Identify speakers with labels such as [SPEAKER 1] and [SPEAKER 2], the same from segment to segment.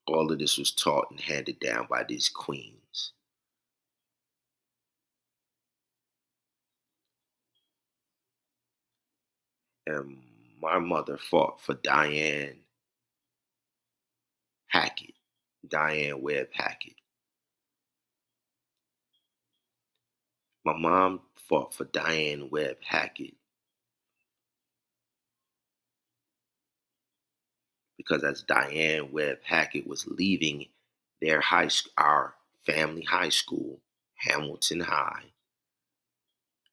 [SPEAKER 1] All of this was taught and handed down by these queens. And my mother fought for Hackett, Diane Webb Hackett. My mom fought for Diane Webb Hackett because as Diane Webb Hackett was leaving our family high school, Hamilton High,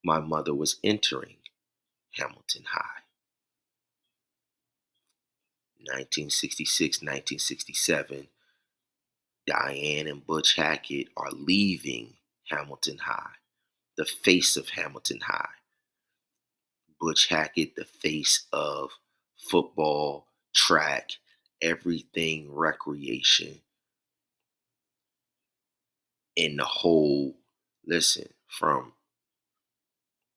[SPEAKER 1] my mother was entering Hamilton High. 1966, 1967, Diane and Butch Hackett are leaving Hamilton High, the face of Hamilton High. Butch Hackett, the face of football, track, everything recreation in the whole. Listen, from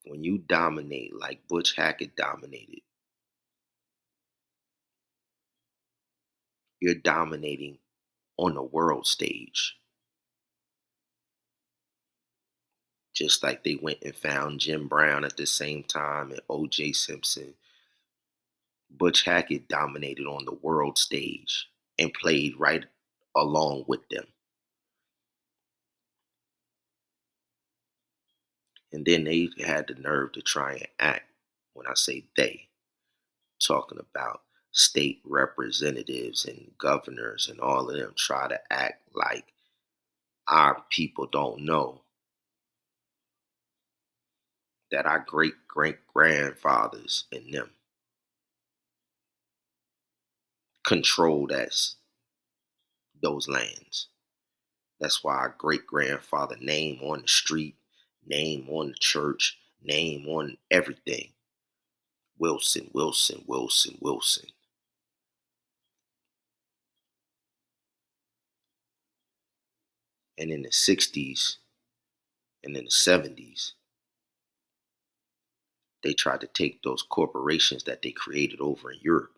[SPEAKER 1] when you dominate like Butch Hackett dominated, you're dominating on the world stage. Just like they went and found Jim Brown at the same time and O.J. Simpson, Butch Hackett dominated on the world stage and played right along with them. And then they had the nerve to try and act, when I say they, talking about state representatives and governors and all of them try to act like our people don't know that our great great grandfathers and them controlled those lands. That's why our great grandfather name on the street, name on the church, name on everything. Wilson, Wilson, Wilson, Wilson. And in the 60s and in the 70s, they tried to take those corporations that they created over in Europe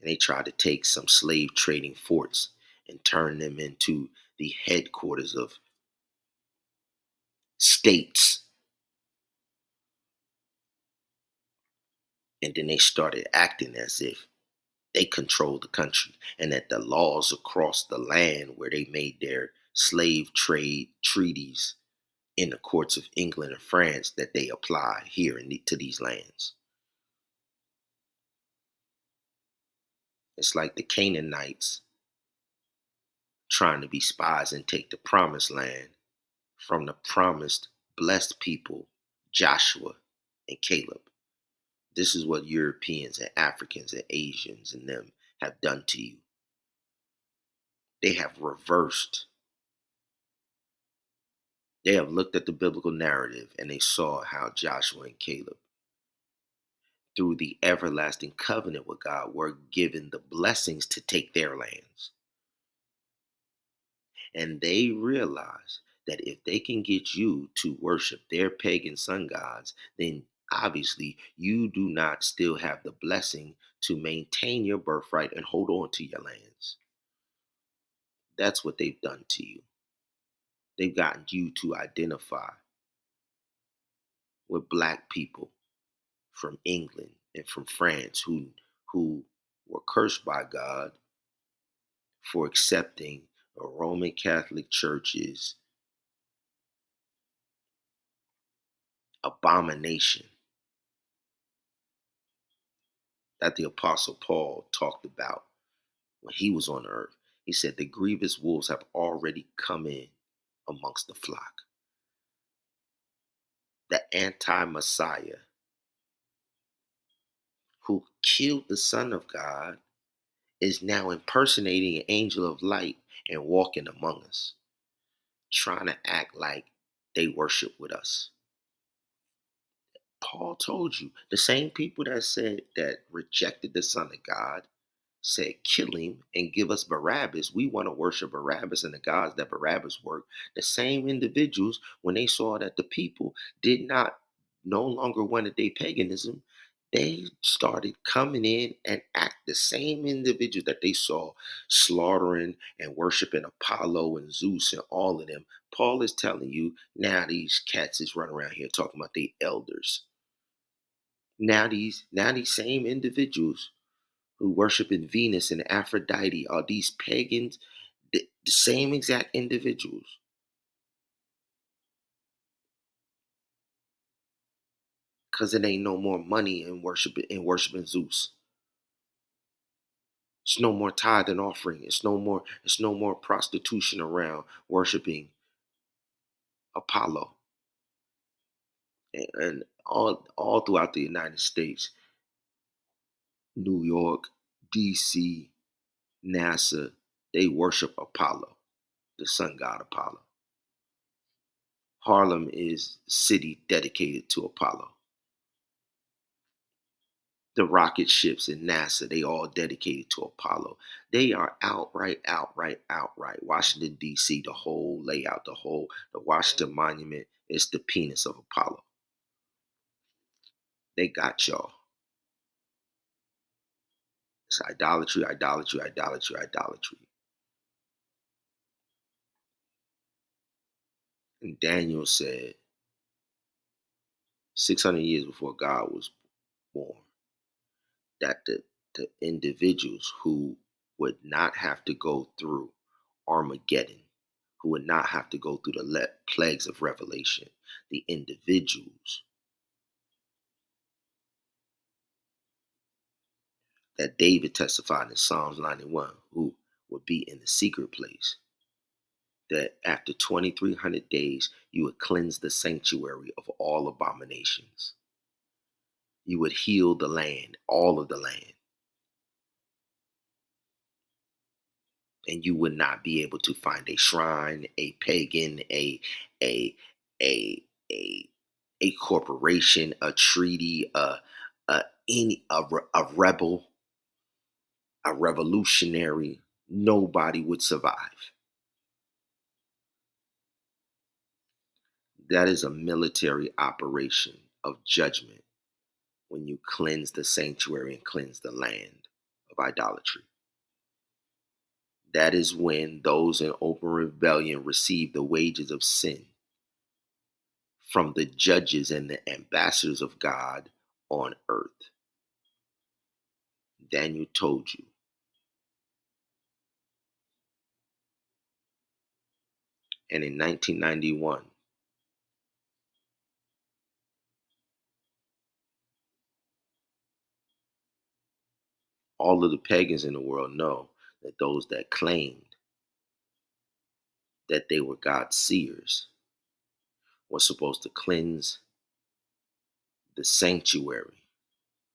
[SPEAKER 1] and they tried to take some slave trading forts and turn them into the headquarters of states. And then they started acting as if they controlled the country and that the laws across the land where they made their slave trade treaties in the courts of England and France that they apply here to these lands. It's like the Canaanites trying to be spies and take the promised land from the promised blessed people, Joshua and Caleb. This is what Europeans and Africans and Asians and them have done to you. They have reversed. They have looked at the biblical narrative and they saw how Joshua and Caleb, through the everlasting covenant with God, were given the blessings to take their lands. And they realize that if they can get you to worship their pagan sun gods, then obviously you do not still have the blessing to maintain your birthright and hold on to your lands. That's what they've done to you. They've gotten you to identify with black people from England and from France who were cursed by God for accepting a Roman Catholic Church's abomination that the Apostle Paul talked about when he was on earth. He said the grievous wolves have already come in amongst the flock. The anti-Messiah who killed the Son of God is now impersonating an angel of light and walking among us, trying to act like they worship with us. Paul told you, the same people that rejected the Son of God said, kill him and give us Barabbas. We want to worship Barabbas and the gods that Barabbas worked. The same individuals, when they saw that the people did not no longer wanted their paganism, They started coming in and act the same individuals that they saw slaughtering and worshiping Apollo and Zeus and all of them. Paul is telling you now these cats is running around here talking about they elders. Now these same individuals who worship in Venus and Aphrodite are these pagans, the same exact individuals. Cause it ain't no more money in worshiping Zeus. It's no more tithe and offering. It's no more prostitution around worshiping Apollo. And all throughout the United States, New York, DC, NASA, they worship Apollo, the sun god Apollo. Harlem is a city dedicated to Apollo. The rocket ships in NASA, they all dedicated to Apollo. They are outright. Washington, D.C., the whole layout, the Washington Monument is the penis of Apollo. They got y'all. It's idolatry. And Daniel said 600 years before God was born that the individuals who would not have to go through Armageddon, who would not have to go through the plagues of Revelation, the individuals that David testified in Psalms 91, who would be in the secret place, that after 2,300 days, you would cleanse the sanctuary of all abominations. You would heal the land, all of the land, and you would not be able to find a shrine, a pagan, a a a a corporation, a treaty, a any a rebel, a revolutionary. Nobody would survive. That is a military operation of judgment when you cleanse the sanctuary and cleanse the land of idolatry. That is when those in open rebellion receive the wages of sin from the judges and the ambassadors of God on earth. Daniel told you. And in 1991, all of the pagans in the world know that those that claimed that they were God's seers were supposed to cleanse the sanctuary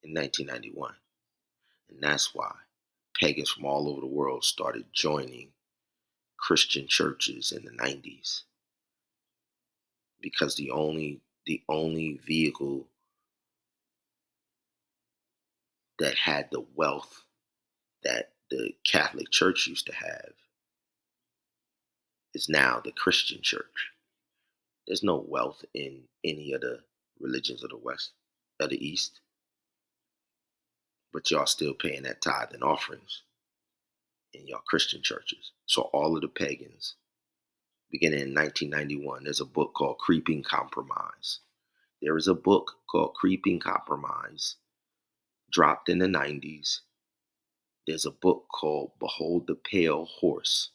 [SPEAKER 1] in 1991. And that's why pagans from all over the world started joining Christian churches in the 90s, because the only vehicle that had the wealth that the Catholic Church used to have is now the Christian church. There's no wealth in any of the religions of the West, of the East, but y'all still paying that tithe and offerings in y'all Christian churches. So all of the pagans, beginning in 1991, there's a book called Creeping Compromise. There is a book called Creeping Compromise, dropped in the 90s. There's a book called Behold the Pale Horse,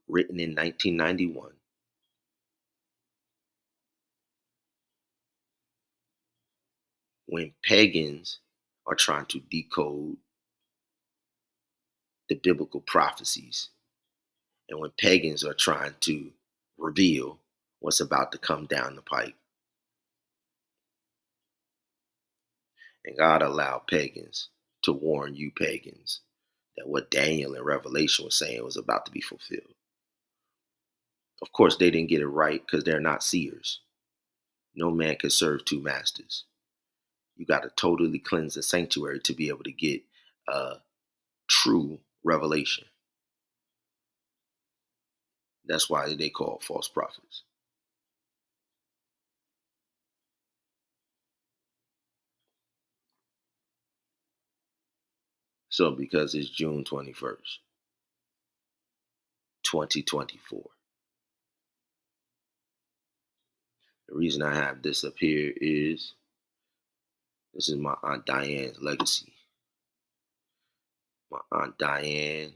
[SPEAKER 1] written in 1991. When pagans are trying to decode the biblical prophecies, and when pagans are trying to reveal what's about to come down the pipe. And God allowed pagans to warn you pagans that what Daniel in Revelation was saying was about to be fulfilled. Of course, they didn't get it right because they're not seers. No man can serve two masters. You got to totally cleanse the sanctuary to be able to get true revelation. That's why they call false prophets. So because it's June 21st, 2024. The reason I have this up here is this is my Aunt Diane's legacy. My Aunt Diane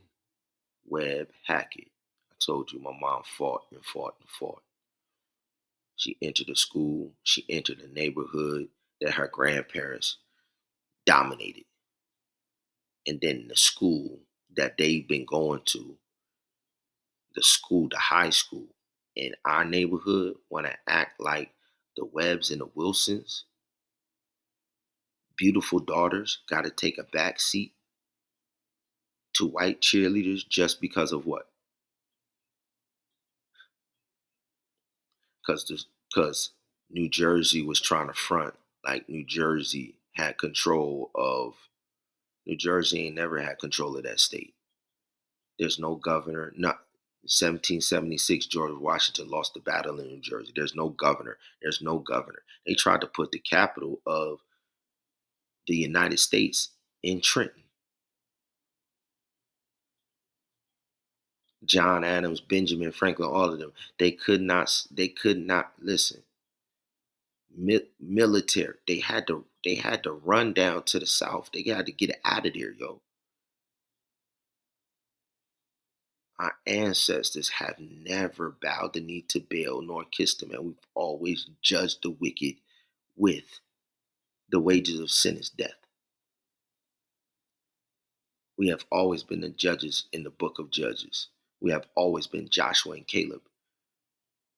[SPEAKER 1] Webb Hackett. I told you my mom fought and fought and fought. She entered a school, she entered a neighborhood that her grandparents dominated. And then the school that they've been going to, the high school in our neighborhood, want to act like the Webbs and the Wilsons, beautiful daughters, got to take a back seat to white cheerleaders just because of what? Because New Jersey was trying to front like New Jersey had control of. New Jersey ain't never had control of that state. There's no governor. Not 1776, George Washington lost the battle in New Jersey. There's no governor. There's no governor. They tried to put the capital of the United States in Trenton. John Adams, Benjamin Franklin, all of them. They could not. They could not listen. Military. They had to. They had to run down to the South. They had to get out of there, yo. Our ancestors have never bowed the knee to Baal nor kissed him, and we've always judged the wicked with the wages of sin is death. We have always been the judges in the book of Judges. We have always been Joshua and Caleb,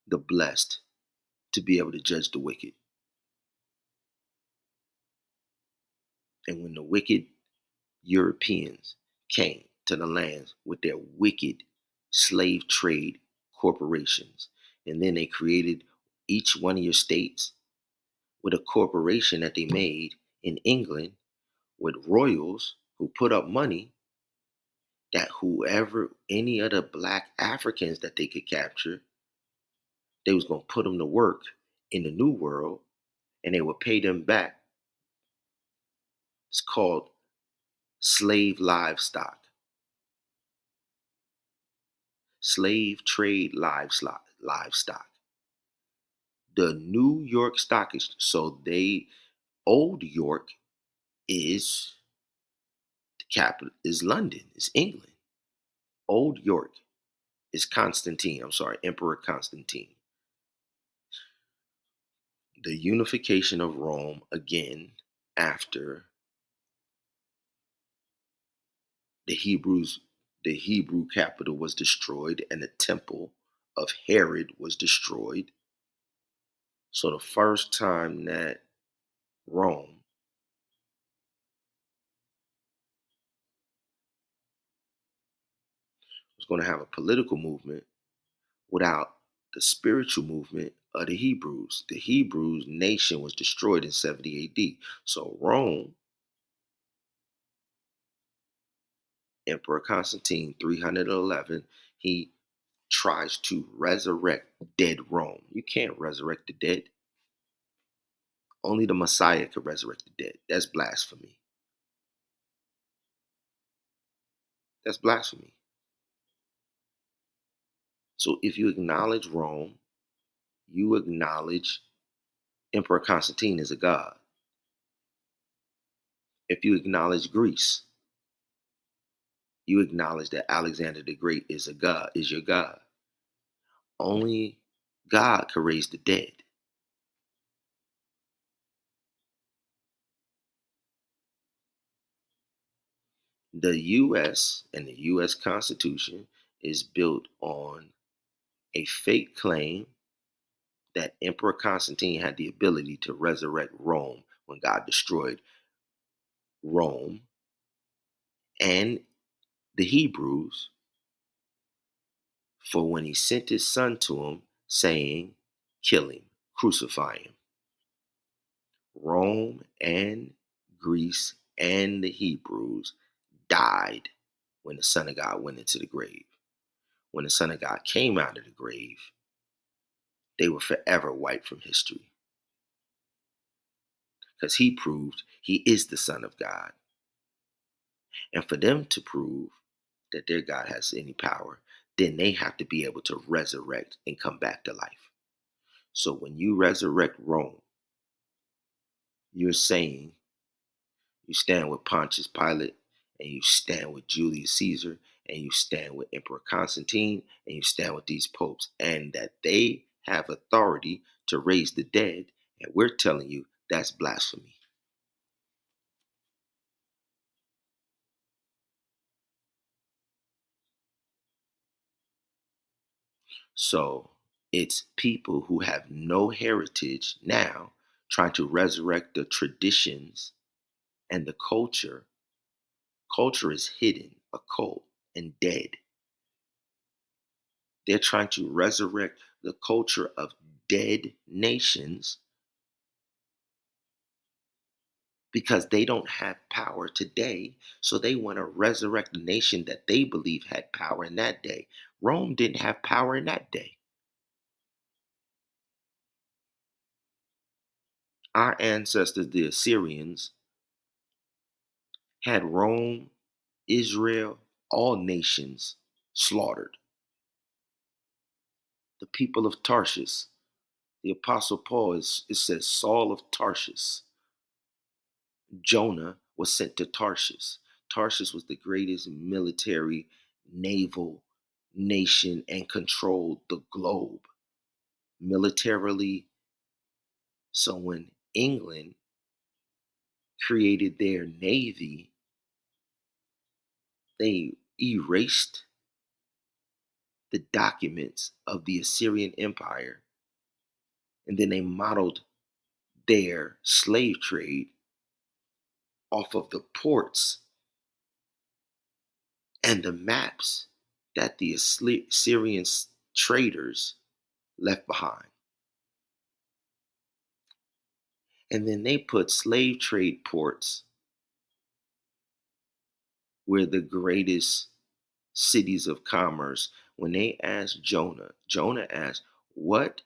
[SPEAKER 1] the blessed, to be able to judge the wicked. And when the wicked Europeans came to the lands with their wicked slave trade corporations, and then they created each one of your states with a corporation that they made in England with royals who put up money that whoever, any of the black Africans that they could capture, they was going to put them to work in the new world and they would pay them back. It's called slave livestock, slave trade livestock. The New York Stock Exchange. So Old York is the capital, is London, is England. Old York is Constantine. I'm sorry, Emperor Constantine. The unification of Rome again after the Hebrews, the Hebrew capital was destroyed and the temple of Herod was destroyed. So the first time that Rome was going to have a political movement without the spiritual movement of the Hebrews. The Hebrews nation was destroyed in 70 AD. So Rome, Emperor Constantine, 311, he tries to resurrect dead Rome. You can't resurrect the dead. Only the Messiah could resurrect the dead. That's blasphemy. That's blasphemy. So if you acknowledge Rome, you acknowledge Emperor Constantine as a god. If you acknowledge Greece, you acknowledge that Alexander the Great is a god, is your god. Only God can raise the dead. The US and the US Constitution is built on a fake claim that Emperor Constantine had the ability to resurrect Rome when God destroyed Rome and the Hebrews, for when he sent his son to him, saying, kill him, crucify him. Rome and Greece and the Hebrews died when the Son of God went into the grave. When the Son of God came out of the grave, they were forever wiped from history. Because he proved he is the Son of God. And for them to prove that their God has any power, then they have to be able to resurrect and come back to life. So when you resurrect Rome, you're saying you stand with Pontius Pilate, and you stand with Julius Caesar, and you stand with Emperor Constantine, and you stand with these popes, and that they have authority to raise the dead, and we're telling you that's blasphemy. So it's people who have no heritage now trying to resurrect the traditions and the culture. Culture is hidden, occult, and dead. They're trying to resurrect the culture of dead nations because they don't have power today. So they want to resurrect a nation that they believe had power in that day. Rome didn't have power in that day. Our ancestors, the Assyrians, had Rome, Israel, all nations slaughtered. The people of Tarshish, the Apostle Paul, it says Saul of Tarshish. Jonah was sent to Tarshish. Tarshish was the greatest military naval nation and controlled the globe militarily. So when England created their navy, they erased the documents of the Assyrian Empire, and then they modeled their slave trade off of the ports and the maps that the Assyrian traders left behind. And then they put slave trade ports where the greatest cities of commerce. When they asked Jonah, Jonah asked, "What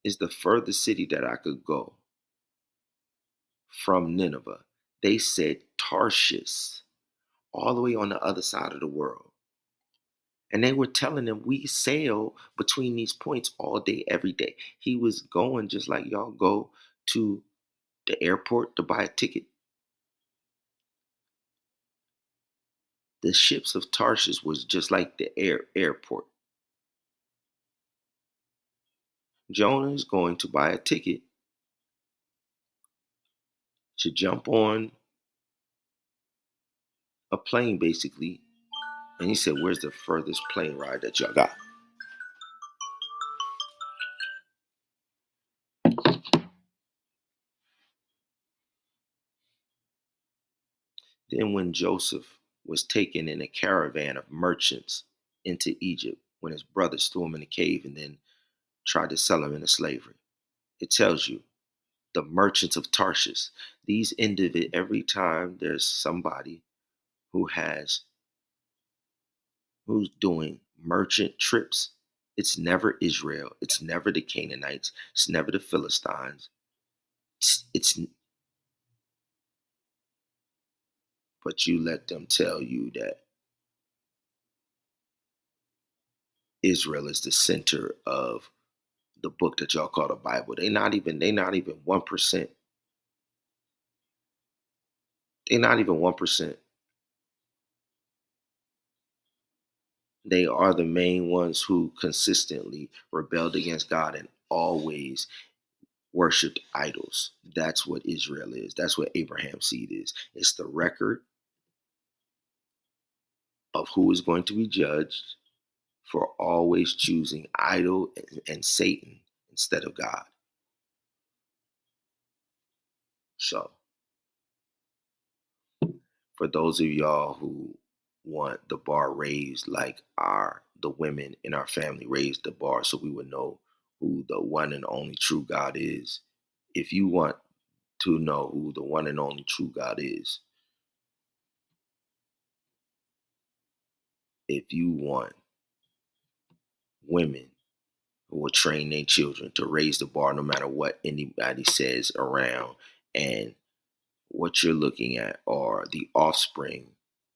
[SPEAKER 1] is the furthest city that I could go from Nineveh?" They said Tarshish, all the way on the other side of the world. And they were telling him, we sail between these points all day, every day. He was going just like y'all go to the airport to buy a ticket. The ships of Tarshish was just like the airport. Jonah is going to buy a ticket to jump on a plane, basically. And he said, "Where's the furthest plane ride that y'all got?" Then, when Joseph was taken in a caravan of merchants into Egypt, when his brothers threw him in a cave and then tried to sell him into slavery, it tells you the merchants of Tarshish. These individuals, every time there's somebody who has who's doing merchant trips, it's never Israel, it's never the Canaanites, it's never the Philistines. It's but you let them tell you that Israel is the center of the book that y'all call the Bible. They not even 1%. They're not even 1%. They are the main ones who consistently rebelled against God and always worshipped idols. That's what Israel is. That's what Abraham's seed is. It's the record of who is going to be judged for always choosing idol and Satan instead of God. So, for those of y'all who want the bar raised like the women in our family raised the bar so we would know who the one and only true God is. If you want to know who the one and only true God is, if you want women who will train their children to raise the bar no matter what anybody says around and what you're looking at are the offspring